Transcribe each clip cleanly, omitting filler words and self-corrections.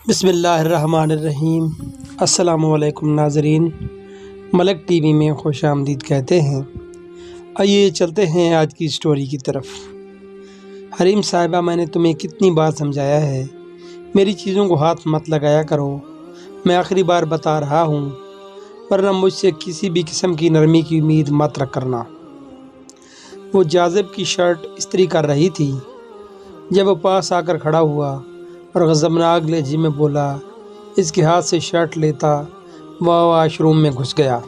بسم اللہ الرحمن الرحیم۔ السلام علیکم ناظرین، ملک ٹی وی میں خوش آمدید کہتے ہیں۔ آئیے چلتے ہیں آج کی سٹوری کی طرف۔ حریم صاحبہ، میں نے تمہیں کتنی بار سمجھایا ہے میری چیزوں کو ہاتھ مت لگایا کرو، میں آخری بار بتا رہا ہوں، ورنہ مجھ سے کسی بھی قسم کی نرمی کی امید مت رکھ کرنا۔ وہ جاذب کی شرٹ استری کر رہی تھی جب وہ پاس آ کر کھڑا ہوا اور غضبناک لہجے میں بولا۔ اس کے ہاتھ سے شرٹ لیتا وہ واش روم میں گھس گیا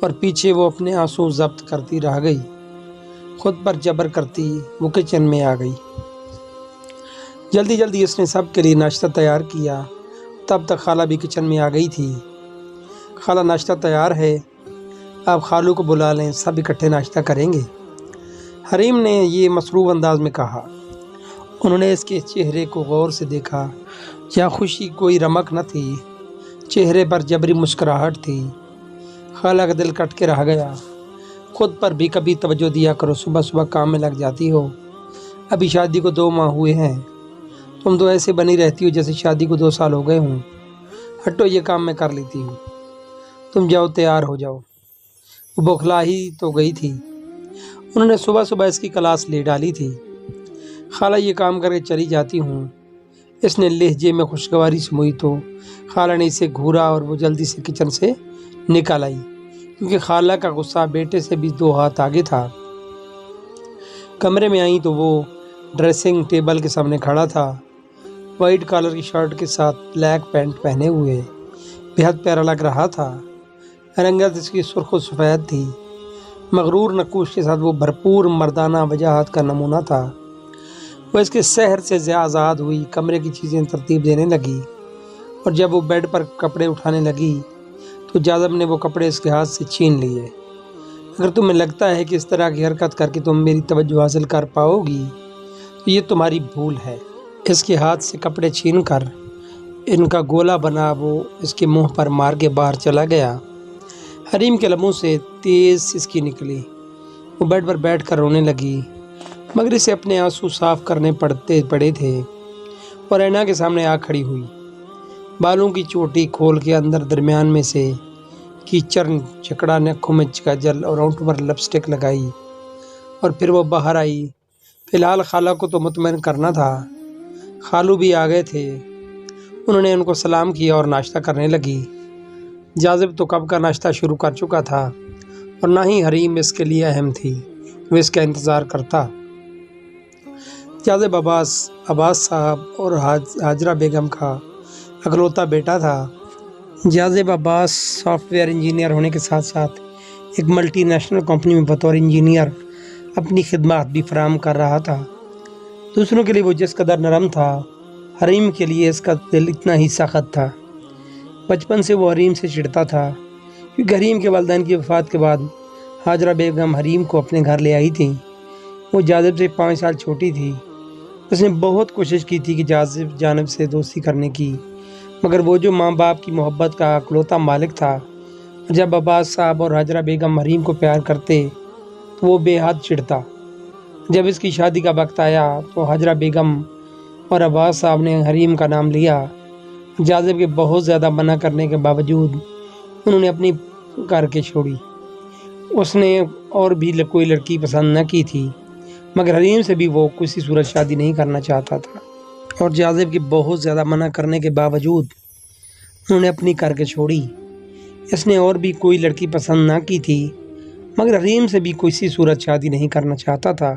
اور پیچھے وہ اپنے آنسو ضبط کرتی رہ گئی۔ خود پر جبر کرتی وہ کچن میں آ گئی۔ جلدی جلدی اس نے سب کے لیے ناشتہ تیار کیا۔ تب تک خالہ بھی کچن میں آ گئی تھی۔ خالہ، ناشتہ تیار ہے، آپ خالو کو بلا لیں، سب اکٹھے ناشتہ کریں گے، حریم نے یہ مصروف انداز میں کہا۔ انہوں نے اس کے چہرے کو غور سے دیکھا۔ یہاں خوشی کوئی رمق نہ تھی، چہرے پر جبری مسکراہٹ تھی۔ خالہ کا دل کٹ کے رہ گیا۔ خود پر بھی کبھی توجہ دیا کرو، صبح صبح کام میں لگ جاتی ہو، ابھی شادی کو 2 ماہ ہوئے ہیں، تم تو ایسے بنی رہتی ہو جیسے شادی کو 2 سال ہو گئے ہوں۔ ہٹو، یہ کام میں کر لیتی ہوں، تم جاؤ تیار ہو جاؤ۔ وہ بوکھلا ہی تو گئی تھی، انہوں نے صبح صبح اس کی کلاس لے ڈالی تھی۔ خالہ، یہ کام کر کے چلی جاتی ہوں، اس نے لہجے میں خوشگواری سموئی تو خالہ نے اسے گھورا اور وہ جلدی سے کچن سے نکل آئی، کیونکہ خالہ کا غصہ بیٹے سے بھی 2 ہاتھ آگے تھا۔ کمرے میں آئیں تو وہ ڈریسنگ ٹیبل کے سامنے کھڑا تھا، وائٹ کالر کی شرٹ کے ساتھ بلیک پینٹ پہنے ہوئے، بےحد پیارا لگ رہا تھا۔ رنگت اس کی سرخ و سفید تھی، مغرور نقوش کے ساتھ وہ بھرپور مردانہ وجاہت کا نمونہ تھا۔ وہ اس کے سحر سے آزاد ہوئی، کمرے کی چیزیں ترتیب دینے لگی، اور جب وہ بیڈ پر کپڑے اٹھانے لگی تو جاذب نے وہ کپڑے اس کے ہاتھ سے چھین لیے۔ اگر تمہیں لگتا ہے کہ اس طرح کی حرکت کر کے تم میری توجہ حاصل کر پاؤ گی تو یہ تمہاری بھول ہے۔ اس کے ہاتھ سے کپڑے چھین کر ان کا گولا بنا وہ اس کے منہ پر مار کے باہر چلا گیا۔ حریم کے لبوں سے تیز سسکی نکلی، وہ بیڈ پر بیٹھ کر رونے لگی، مگر اسے اپنے آنسو صاف کرنے پڑے تھے اور اینا کے سامنے آ کھڑی ہوئی۔ بالوں کی چوٹی کھول کے اندر درمیان میں سے کیچڑ چکڑا، ناخنوں میں کاجل اور ہونٹوں پر لپسٹک لگائی، اور پھر وہ باہر آئی۔ فی الحال خالہ کو تو مطمئن کرنا تھا۔ خالو بھی آ گئے تھے، انہوں نے ان کو سلام کیا اور ناشتہ کرنے لگی۔ جاذب تو کب کا ناشتہ شروع کر چکا تھا اور نہ ہی حریم اس کے لیے اہم تھی، وہ اس کا انتظار کرتا۔ جاذب عباس صاحب اور حاجرہ بیگم کا اکلوتا بیٹا تھا۔ جاذب عباس سافٹ ویئر انجینئر ہونے کے ساتھ ساتھ ایک ملٹی نیشنل کمپنی میں بطور انجینئر اپنی خدمات بھی فراہم کر رہا تھا۔ دوسروں کے لیے وہ جس قدر نرم تھا، حریم کے لیے اس کا دل اتنا ہی سخت تھا۔ بچپن سے وہ حریم سے چڑھتا تھا، کیونکہ حریم کے والدین کی وفات کے بعد حاجرہ بیگم حریم کو اپنے گھر لے آئی تھیں۔ وہ جاذب سے 5 سال چھوٹی تھی۔ اس نے بہت کوشش کی تھی کہ جاذب جانب سے دوستی کرنے کی، مگر وہ جو ماں باپ کی محبت کا اکلوتا مالک تھا، جب عباس صاحب اور حاجرہ بیگم حریم کو پیار کرتے تو وہ بے حد چڑھتا۔ جب اس کی شادی کا وقت آیا تو حاجرہ بیگم اور عباس صاحب نے حریم کا نام لیا۔ جاذب کے بہت زیادہ منع کرنے کے باوجود انہوں نے اپنی کر کے چھوڑی۔ اس نے اور بھی کوئی لڑکی پسند نہ کی تھی، مگر حریم سے بھی وہ کسی صورت شادی نہیں کرنا چاہتا تھا، اور جاذب کے بہت زیادہ منع کرنے کے باوجود انہوں نے اپنی کر کے چھوڑی۔ اس نے اور بھی کوئی لڑکی پسند نہ کی تھی، مگر حریم سے بھی کسی صورت شادی نہیں کرنا چاہتا تھا،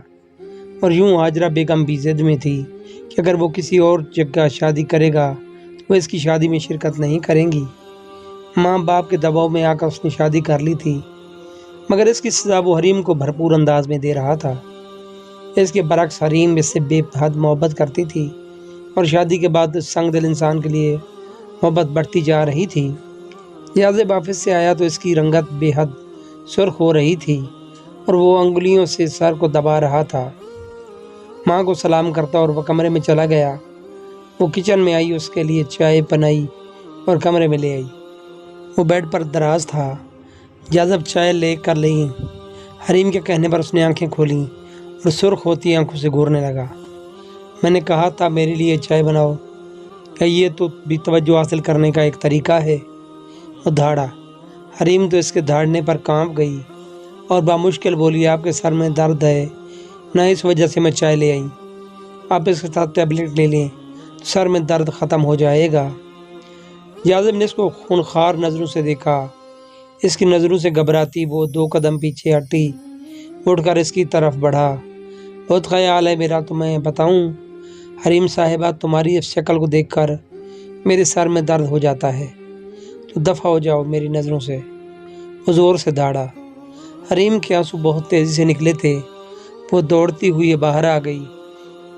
اور یوں حاجرہ بیگم بھی ضد میں تھی کہ اگر وہ کسی اور جگہ شادی کرے گا تو وہ اس کی شادی میں شرکت نہیں کریں گی۔ ماں باپ کے دباؤ میں آ کر اس نے شادی کر لی تھی، مگر اس کی سزا وہ حریم کو بھرپور انداز میں دے رہا تھا۔ اس کے برعکس حریم اس سے بے حد محبت کرتی تھی، اور شادی کے بعد سنگ دل انسان کے لیے محبت بڑھتی جا رہی تھی۔ جاذب آفس سے آیا تو اس کی رنگت بے حد سرخ ہو رہی تھی اور وہ انگلیوں سے سر کو دبا رہا تھا۔ ماں کو سلام کرتا اور وہ کمرے میں چلا گیا۔ وہ کچن میں آئی، اس کے لیے چائے بنائی اور کمرے میں لے آئی۔ وہ بیڈ پر دراز تھا۔ جاذب چائے لے کر لیں۔ حریم کے کہنے پر اس نے آنکھیں کھولیں اور سرخ ہوتی آنکھوں سے گھورنے لگا۔ میں نے کہا تھا میرے لیے چائے بناؤ، کہ یہ تو بھی توجہ حاصل کرنے کا ایک طریقہ ہے۔ وہ دھاڑا۔ حریم تو اس کے دھاڑنے پر کانپ گئی اور بامشکل بولی، آپ کے سر میں درد ہے نہ، اس وجہ سے میں چائے لے آئی، آپ اس کے ساتھ ٹیبلٹ لے لیں تو سر میں درد ختم ہو جائے گا۔ جاذب نے اس کو خونخوار نظروں سے دیکھا۔ اس کی نظروں سے گھبراتی وہ 2 قدم پیچھے ہٹی، اٹھ کر اس کی طرف بڑھا۔ بہت خیال ہے میرا، تو میں بتاؤں حریم صاحبہ، تمہاری اس شکل کو دیکھ کر میرے سر میں درد ہو جاتا ہے، تو دفع ہو جاؤ میری نظروں سے۔ وہ زور سے دھاڑا۔ حریم کے آنسو بہت تیزی سے نکلے تھے۔ وہ دوڑتی ہوئی باہر آ گئی۔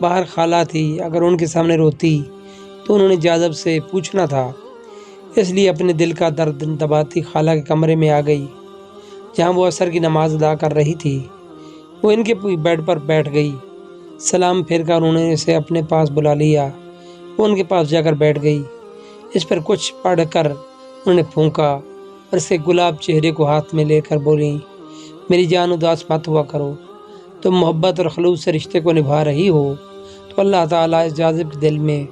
باہر خالہ تھی، اگر ان کے سامنے روتی تو انہوں نے جاذب سے پوچھنا تھا، اس لیے اپنے دل کا درد دباتی خالہ کے کمرے میں آ گئی، جہاں وہ عصر کی نماز ادا کر رہی تھی۔ وہ ان کے بیڈ پر بیٹھ گئی۔ سلام پھیر کر انہوں نے اسے اپنے پاس بلا لیا۔ وہ ان کے پاس جا کر بیٹھ گئی۔ اس پر کچھ پڑھ کر انہوں نے پھونکا اور اسے گلاب چہرے کو ہاتھ میں لے کر بولی، میری جان اداس مت ہوا کرو، تم محبت اور خلوص سے رشتے کو نبھا رہی ہو تو اللہ تعالیٰ اس جاذب کے دل میں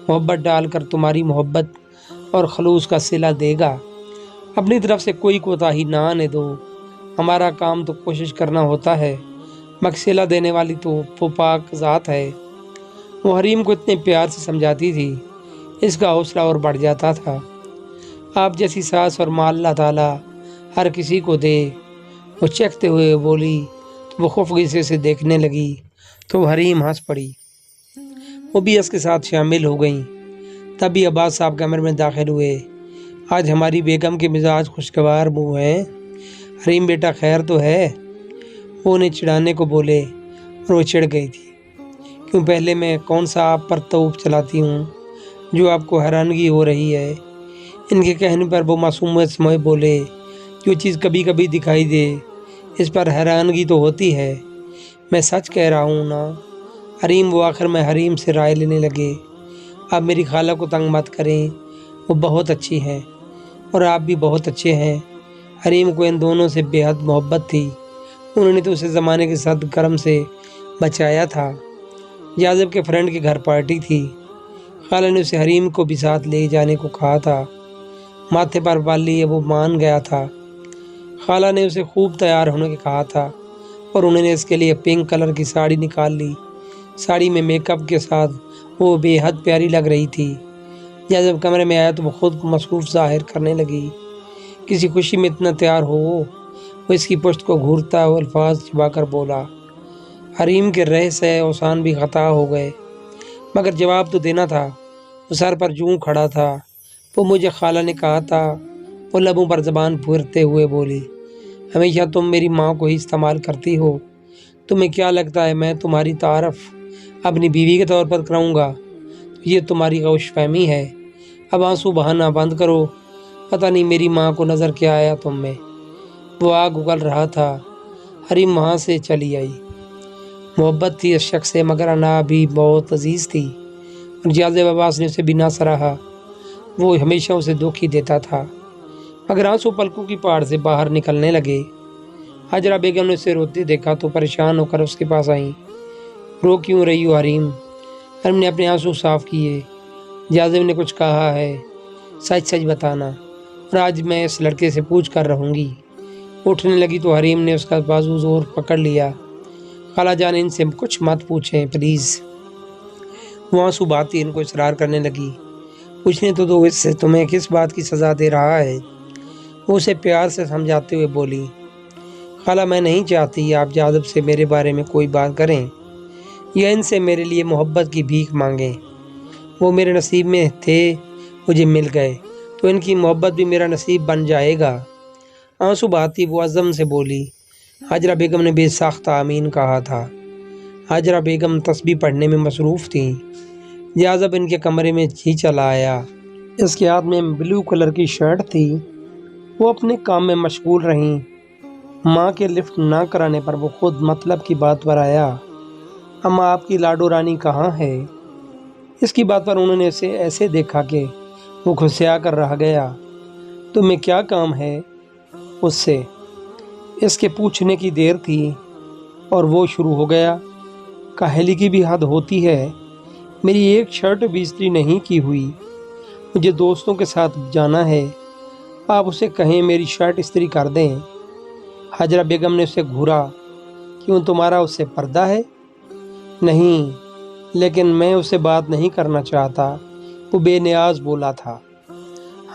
محبت ڈال کر تمہاری محبت اور خلوص کا صلہ دے گا۔ اپنی طرف سے کوئی کوتاہی نہ آنے دو، ہمارا کام تو کوشش کرنا ہوتا ہے، مغصلہ دینے والی تو وہ پاک ذات ہے۔ وہ حریم کو اتنے پیار سے سمجھاتی تھی، اس کا حوصلہ اور بڑھ جاتا تھا۔ آپ جیسی ساس اور ماں اللہ تعالیٰ ہر کسی کو دے۔ وہ چکھتے ہوئے بولی تو وہ خفگی سے دیکھنے لگی تو حریم ہنس پڑی۔ وہ بھی اس کے ساتھ شامل ہو گئیں۔ تبھی عباس صاحب کمرے میں داخل ہوئے۔ آج ہماری بیگم کے مزاج خوشگوار منہ ہیں، حریم بیٹا خیر تو ہے؟ وہ انہیں چڑھانے کو بولے اور وہ چڑھ گئی تھی۔ کیوں پہلے میں کون سا آپ پر توپ چلاتی ہوں جو آپ کو حیرانگی ہو رہی ہے؟ ان کے کہنے پر وہ معصومیت سمجھ بولے، جو چیز کبھی کبھی دکھائی دے اس پر حیرانگی تو ہوتی ہے، میں سچ کہہ رہا ہوں نا حریم۔ وہ آخر میں حریم سے رائے لینے لگے، آپ میری خالہ کو تنگ مت کریں، وہ بہت اچھی ہیں اور آپ بھی بہت اچھے ہیں۔ حریم کو ان دونوں سے بے حد محبت تھی، انہوں نے تو اسے زمانے کے ساتھ کرم سے بچایا تھا۔ جاذب کے فرینڈ کے گھر پارٹی تھی، خالہ نے اسے حریم کو بھی ساتھ لے جانے کو کہا تھا۔ ماتھے پر بال لیے وہ مان گیا تھا۔ خالہ نے اسے خوب تیار ہونے کو کہا تھا اور انہوں نے اس کے لیے پنک کلر کی ساڑی نکال لی۔ ساڑی میں میک اپ کے ساتھ وہ بے حد پیاری لگ رہی تھی۔ جب کمرے میں آیا تو وہ خود کو مصروف ظاہر کرنے لگی۔ کسی خوشی میں اتنا تیار ہو، وہ اس کی پشت کو گھورتا ہوا الفاظ چبا کر بولا۔ حریم کے رہ سے اوسان بھی خطا ہو گئے، مگر جواب تو دینا تھا۔ وہ سر پر جوں کھڑا تھا، وہ مجھے خالہ نے کہا تھا، وہ لبوں پر زبان پھیرتے ہوئے بولی، ہمیشہ تم میری ماں کو ہی استعمال کرتی ہو، تمہیں کیا لگتا ہے میں تمہاری تعارف اپنی بیوی کے طور پر کراؤں گا؟ یہ تمہاری غوش فہمی ہے، اب آنسو بہانا بند کرو، پتہ نہیں میری ماں کو نظر کیا آیا تم میں۔ وہ آگ اگل رہا تھا۔ حریم وہاں سے چلی آئی۔ محبت تھی اس شخص سے، مگر انا بھی بہت عزیز تھی اور جاذب عباس نے اسے بھی نہ سراہا۔ وہ ہمیشہ اسے دکھ ہی دیتا تھا، مگر آنسو پلکوں کی پہاڑ سے باہر نکلنے لگے۔ حاجرہ بیگم نے اسے روتے دیکھا تو پریشان ہو کر اس کے پاس آئیں۔ رو کیوں رہی ہو حریم؟ حریم نے اپنے آنسو صاف کیے۔ جاذب نے کچھ کہا ہے؟ سچ سچ بتانا، اور آج میں اس لڑکے سے پوچھ کر رہوں گی۔ اٹھنے لگی تو حریم نے اس کا بازو زور پکڑ لیا۔ خالہ جان ان سے کچھ مت پوچھیں پلیز۔ وہ آنسو بہاتی ان کو اصرار کرنے لگی، پوچھنے تو دو اس سے، تمہیں کس بات کی سزا دے رہا ہے؟ وہ اسے پیار سے سمجھاتے ہوئے بولی، خالہ میں نہیں چاہتی آپ جاذب سے میرے بارے میں کوئی بات کریں یا ان سے میرے لیے محبت کی بھیک مانگیں۔ وہ میرے نصیب میں تھے، مجھے مل گئے تو ان کی محبت بھی میرا نصیب بن جائے گا۔ آنسو بہاتی وہ عزم سے بولی۔ حاجرہ بیگم نے بے ساختہ آمین کہا تھا۔ حاجرہ بیگم تسبیح پڑھنے میں مصروف تھیں۔ جاذب ان کے کمرے میں ہی چلا آیا۔ اس کے ہاتھ میں بلو کلر کی شرٹ تھی۔ وہ اپنے کام میں مشغول رہیں۔ ماں کے لفٹ نہ کرانے پر وہ خود مطلب کی بات پر آیا، اما آپ کی لاڈو رانی کہاں ہے؟ اس کی بات پر انہوں نے اسے ایسے دیکھا کہ وہ گھسیا کر رہ گیا۔ تمہیں کیا کام ہے اس سے؟ اس کے پوچھنے کی دیر تھی اور وہ شروع ہو گیا، کاہلی کی بھی حد ہوتی ہے، میری ایک شرٹ بھی استری نہیں کی ہوئی، مجھے دوستوں کے ساتھ جانا ہے، آپ اسے کہیں میری شرٹ استری کر دیں۔ حاجرہ بیگم نے اسے گھورا، کیوں تمہارا اس سے پردہ ہے؟ نہیں، لیکن میں اسے بات نہیں کرنا چاہتا، وہ بے نیاز بولا تھا۔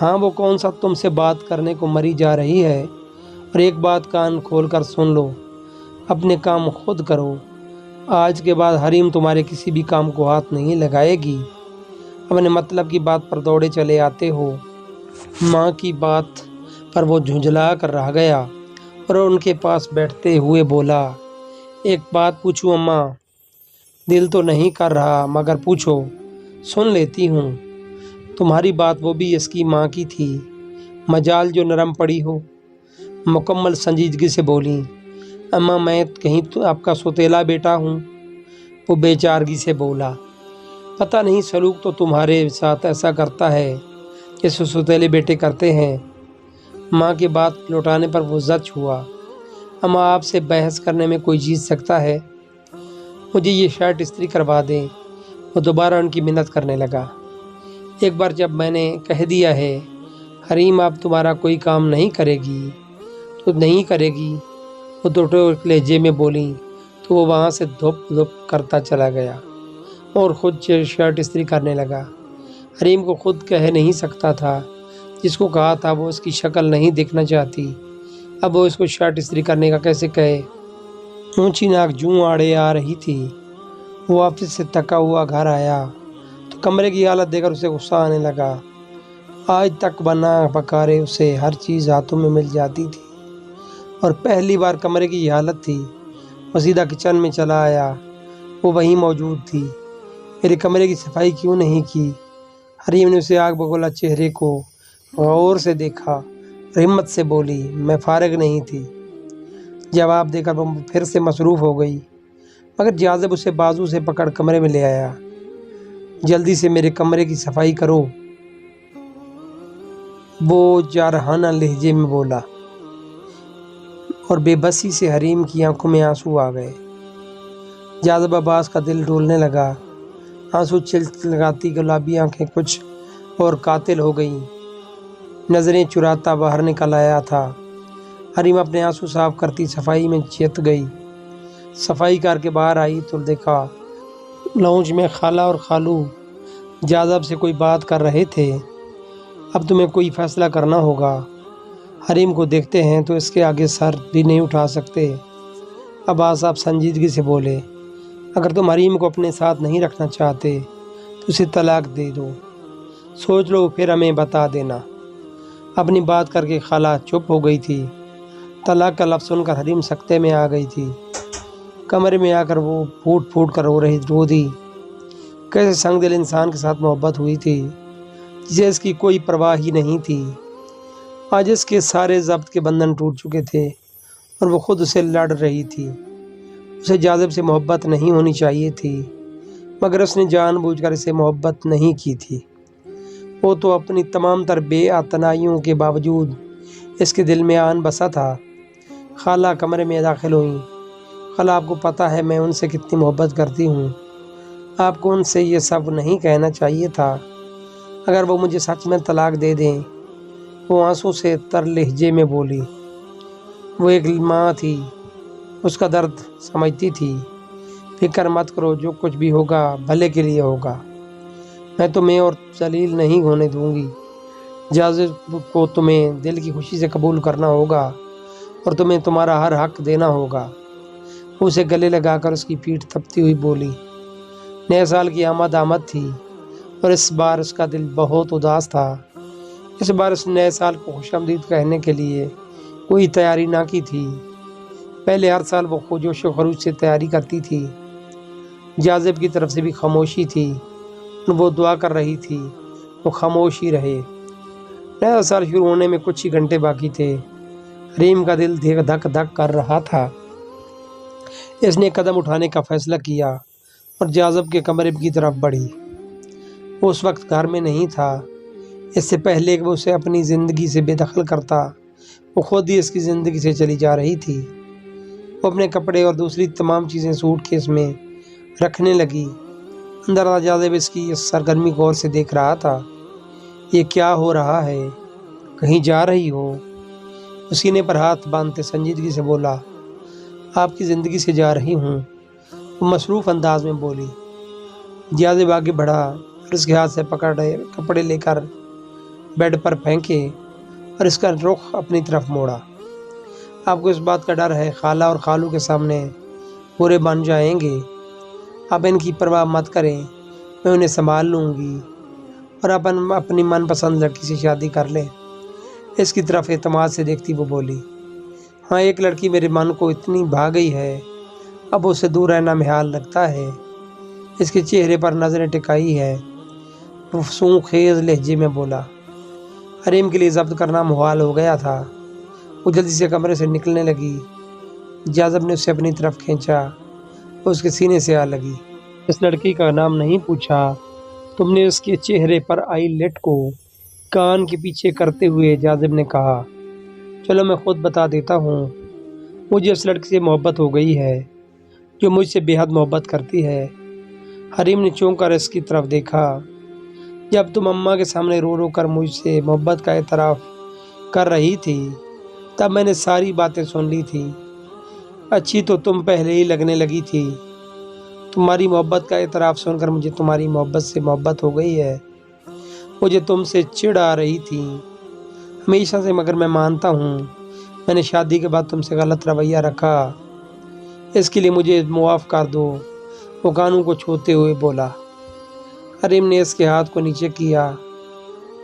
ہاں، وہ کون سا تم سے بات کرنے کو مری جا رہی ہے؟ اور ایک بات کان کھول کر سن لو، اپنے کام خود کرو، آج کے بعد حریم تمہارے کسی بھی کام کو ہاتھ نہیں لگائے گی۔ اپنے مطلب کی بات پر دوڑے چلے آتے ہو۔ ماں کی بات پر وہ جھنجھلا کر رہ گیا اور ان کے پاس بیٹھتے ہوئے بولا، ایک بات پوچھوں اماں؟ دل تو نہیں کر رہا مگر پوچھو، سن لیتی ہوں۔ تمہاری بات وہ بھی اس کی ماں کی تھی، مجال جو نرم پڑی ہو۔ مکمل سنجیدگی سے بولی، اماں میں کہیں تو آپ کا سوتیلا بیٹا ہوں؟ وہ بے چارگی سے بولا، پتہ نہیں سلوک تو تمہارے ساتھ ایسا کرتا ہے جیسے سوتیلے بیٹے کرتے ہیں۔ ماں کی بات لوٹانے پر وہ زچ ہوا، اماں آپ سے بحث کرنے میں کوئی جیت سکتا ہے؟ مجھے یہ شرٹ استری کروا دیں۔ وہ دوبارہ ان کی منت کرنے لگا، ایک بار جب میں نے کہہ دیا ہے حریم اب تمہارا کوئی کام نہیں کرے گی تو نہیں کرے گی، وہ ٹوٹے لہجے میں بولیں تو وہ وہاں سے دھپ دھپ کرتا چلا گیا اور خود شرٹ استری کرنے لگا۔ حریم کو خود کہہ نہیں سکتا تھا، جس کو کہا تھا وہ اس کی شکل نہیں دیکھنا چاہتی، اب وہ اس کو شرٹ استری کرنے کا کیسے کہے؟ اونچی ناک جوں آڑے آ رہی تھی۔ وہ آفس سے تھکا ہوا گھر آیا تو کمرے کی حالت دیکھ کر اسے غصہ آنے لگا۔ آج تک بنا پکارے اسے ہر چیز ہاتھوں میں مل جاتی تھی اور پہلی بار کمرے کی یہ حالت تھی۔ وہ سیدھا کچن میں چلا آیا، وہ وہیں موجود تھی۔ میرے کمرے کی صفائی کیوں نہیں کی؟ حریم نے اسے آگ بگولا چہرے کو غور سے دیکھا اور ہمت سے بولی، میں فارغ نہیں تھی۔ جواب دے کر وہ پھر سے مصروف ہو گئی، مگر جاذب اسے بازو سے پکڑ کمرے میں لے آیا۔ جلدی سے میرے کمرے کی صفائی کرو، وہ جارحانہ لہجے میں بولا اور بے بسی سے حریم کی آنکھوں میں آنسو آ گئے۔ جاذب عباس کا دل ڈولنے لگا، آنسو چھلکاتی گلابی آنکھیں کچھ اور قاتل ہو گئیں، نظریں چراتا باہر نکل آیا تھا۔ حریم اپنے آنسو صاف کرتی صفائی میں چت گئی۔ صفائی کر کے باہر آئی تو دیکھا لاؤنج میں خالہ اور خالو جاذب سے کوئی بات کر رہے تھے۔ اب تمہیں کوئی فیصلہ کرنا ہوگا، حریم کو دیکھتے ہیں تو اس کے آگے سر بھی نہیں اٹھا سکتے۔ عباس صاحب سنجیدگی سے بولے، اگر تم حریم کو اپنے ساتھ نہیں رکھنا چاہتے تو اسے طلاق دے دو، سوچ لو پھر ہمیں بتا دینا۔ اپنی بات کر کے خالہ چپ ہو گئی تھی۔ طلاق کا لفظ سن کر حریم سکتے میں آ گئی تھی۔ کمرے میں آ کر وہ پھوٹ پھوٹ کر رو دی۔ کیسے سنگ دل انسان کے ساتھ محبت ہوئی تھی جسے اس کی کوئی پرواہ ہی نہیں تھی۔ آج اس کے سارے ضبط کے بندھن ٹوٹ چکے تھے اور وہ خود اسے لڑ رہی تھی۔ اسے جاذب سے محبت نہیں ہونی چاہیے تھی، مگر اس نے جان بوجھ کر اسے محبت نہیں کی تھی۔ وہ تو اپنی تمام تر بے اعتنائیوں کے باوجود اس کے دل میں آن بسا تھا۔ خالہ کمرے میں داخل ہوئیں۔ خالہ، آپ کو پتہ ہے میں ان سے کتنی محبت کرتی ہوں، آپ کو ان سے یہ سب نہیں کہنا چاہیے تھا۔ اگر وہ مجھے سچ میں طلاق دے دیں، وہ آنسوں سے تر لہجے میں بولی۔ وہ ایک ماں تھی، اس کا درد سمجھتی تھی۔ فکر مت کرو، جو کچھ بھی ہوگا بھلے کے لیے ہوگا، میں تمہیں اور ذلیل نہیں ہونے دوں گی۔ جاذب کو تمہیں دل کی خوشی سے قبول کرنا ہوگا اور تمہیں تمہارا ہر حق دینا ہوگا۔ وہ اسے گلے لگا کر اس کی پیٹھ تھپتی ہوئی بولی۔ نئے سال کی آمد تھی اور اس بار اس کا دل بہت اداس تھا۔ اس بار اس نئے سال کو خوش آمدید کہنے کے لیے کوئی تیاری نہ کی تھی۔ پہلے ہر سال وہ جوش و خروش سے تیاری کرتی تھی۔ جاذب کی طرف سے بھی خاموشی تھی، وہ دعا کر رہی تھی وہ خاموش ہی رہے۔ نیا سال شروع ہونے میں کچھ ہی گھنٹے باقی تھے۔ حریم کا دل دھک دھک کر رہا تھا۔ اس نے قدم اٹھانے کا فیصلہ کیا اور جاذب کے کمرے کی طرف بڑھی۔ وہ اس وقت گھر میں نہیں تھا۔ اس سے پہلے کہ وہ اسے اپنی زندگی سے بے دخل کرتا، وہ خود ہی اس کی زندگی سے چلی جا رہی تھی۔ وہ اپنے کپڑے اور دوسری تمام چیزیں سوٹ کیس میں رکھنے لگی۔ اندر جاذب اس کی سرگرمی غور سے دیکھ رہا تھا۔ یہ کیا ہو رہا ہے؟ کہیں جا رہی ہو؟ اس سینے پر ہاتھ باندھتے سنجیدگی سے بولا۔ آپ کی زندگی سے جا رہی ہوں، وہ مصروف انداز میں بولی۔ جاذب آگے بڑھا اور اس کے ہاتھ سے پکڑے کپڑے لے کر بیڈ پر پھینکے اور اس کا رخ اپنی طرف موڑا۔ آپ کو اس بات کا ڈر ہے خالہ اور خالو کے سامنے برے بن جائیں گے۔ آپ ان کی پرواہ مت کریں، میں انہیں سنبھال لوں گی اور اپنی من پسند لڑکی سے شادی کر لیں۔ اس کی طرف اعتماد سے دیکھتی وہ بولی۔ ہاں، ایک لڑکی میرے من کو اتنی بھا گئی ہے، اب اسے دور رہنا محال لگتا ہے۔ اس کے چہرے پر نظریں ٹکائی ہے، وہ فسوں خیز لہجے میں بولا۔ حریم کے لیے ضبط کرنا محال ہو گیا تھا۔ وہ جلدی سے کمرے سے نکلنے لگی۔ جاذب نے اسے اپنی طرف کھینچا، وہ اس کے سینے سے آ لگی۔ اس لڑکی کا نام نہیں پوچھا تم نے؟ اس کے چہرے پر آئی لٹ کو کان کے پیچھے کرتے ہوئے جاذب نے کہا۔ چلو میں خود بتا دیتا ہوں، مجھے اس لڑکی سے محبت ہو گئی ہے جو مجھ سے بے حد محبت کرتی ہے۔ حریم نے چونک کر اس کی طرف دیکھا۔ جب تم اماں کے سامنے رو رو کر مجھ سے محبت کا اعتراف کر رہی تھی تب میں نے ساری باتیں سن لی تھی۔ اچھی تو تم پہلے ہی لگنے لگی تھی۔ تمہاری محبت کا اعتراف سن کر مجھے تمہاری محبت سے محبت ہو گئی ہے۔ مجھے تم سے چڑ آ رہی تھی ہمیشہ سے، مگر میں مانتا ہوں میں نے شادی کے بعد تم سے غلط رویہ رکھا، اس کے لیے مجھے معاف کر دو، وہ کانوں کو چھوتے ہوئے بولا۔ حریم نے اس کے ہاتھ کو نیچے کیا۔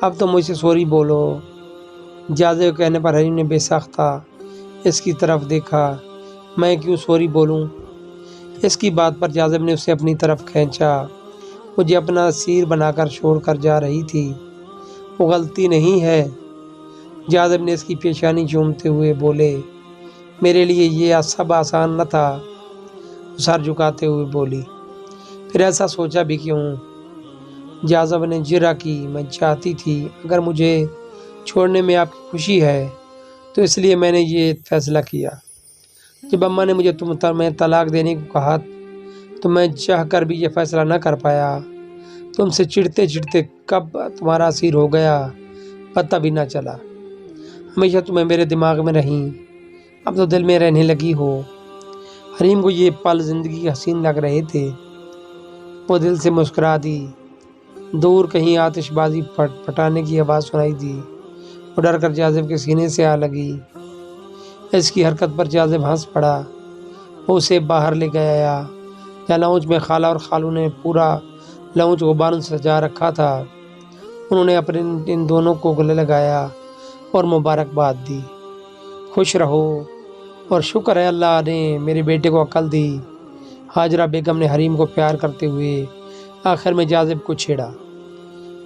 اب تو مجھ سے سوری بولو۔ جاذب کے کہنے پر حریم نے بے ساختہ اس کی طرف دیکھا۔ میں کیوں سوری بولوں؟ اس کی بات پر جاذب نے اسے اپنی طرف کھینچا۔ مجھے اپنا اسیر بنا کر چھوڑ کر جا رہی تھی، وہ غلطی نہیں ہے؟ جاذب نے اس کی پیشانی چومتے ہوئے بولے۔ میرے لیے یہ سب آسان نہ تھا، وہ سر جھکاتے ہوئے بولی۔ پھر ایسا سوچا بھی کیوں؟ جاذب نے جرا کی۔ میں چاہتی تھی اگر مجھے چھوڑنے میں آپ کی خوشی ہے تو اس لیے میں نے یہ فیصلہ کیا۔ جب اماں نے مجھے تمہیں طلاق دینے کو کہا تو میں چاہ کر بھی یہ فیصلہ نہ کر پایا۔ تم سے چڑھتے چڑھتے کب تمہارا اسیر ہو گیا پتہ بھی نہ چلا۔ ہمیشہ تمہیں میرے دماغ میں رہیں، اب تو دل میں رہنے لگی ہو۔ حریم کو یہ پل زندگی کے حسین لگ رہے تھے۔ وہ دل سے مسکرا دی۔ دور کہیں آتش بازی پھٹانے کی آواز سنائی دی۔ وہ ڈر کر جاذب کے سینے سے آ لگی۔ اس کی حرکت پر جاذب ہنس پڑا۔ وہ اسے باہر لے گیا جہاں لاؤنج میں خالہ اور خالو نے پورا لاؤنج غباروں سے سجا رکھا تھا۔ انہوں نے اپنے ان دونوں کو گلے لگایا اور مبارکباد دی۔ خوش رہو اور شکر ہے اللہ نے میرے بیٹے کو عقل دی، ہاجرہ بیگم نے حریم کو پیار کرتے ہوئے آخر میں جاذب کو چھیڑا۔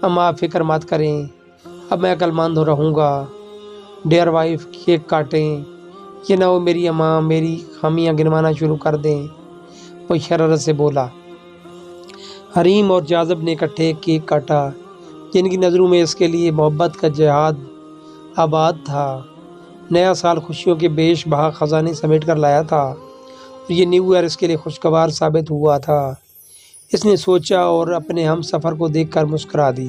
اماں آپ فکر مت کریں، اب میں عقل مند رہوں گا۔ ڈیئر وائف، کیک کاٹیں، یہ نہ ہو میری اماں میری خامیاں گنوانا شروع کر دیں، وہ شرارت سے بولا۔ حریم اور جاذب نے اکٹھے کیک کاٹا۔ جن کی نظروں میں اس کے لیے محبت کا جہاد آباد تھا۔ نیا سال خوشیوں کے بیش بہا خزانے سمیٹ کر لایا تھا اور یہ نیو ایئر اس کے لیے خوشگوار ثابت ہوا تھا۔ اس نے سوچا اور اپنے ہم سفر کو دیکھ کر مسکرا دی۔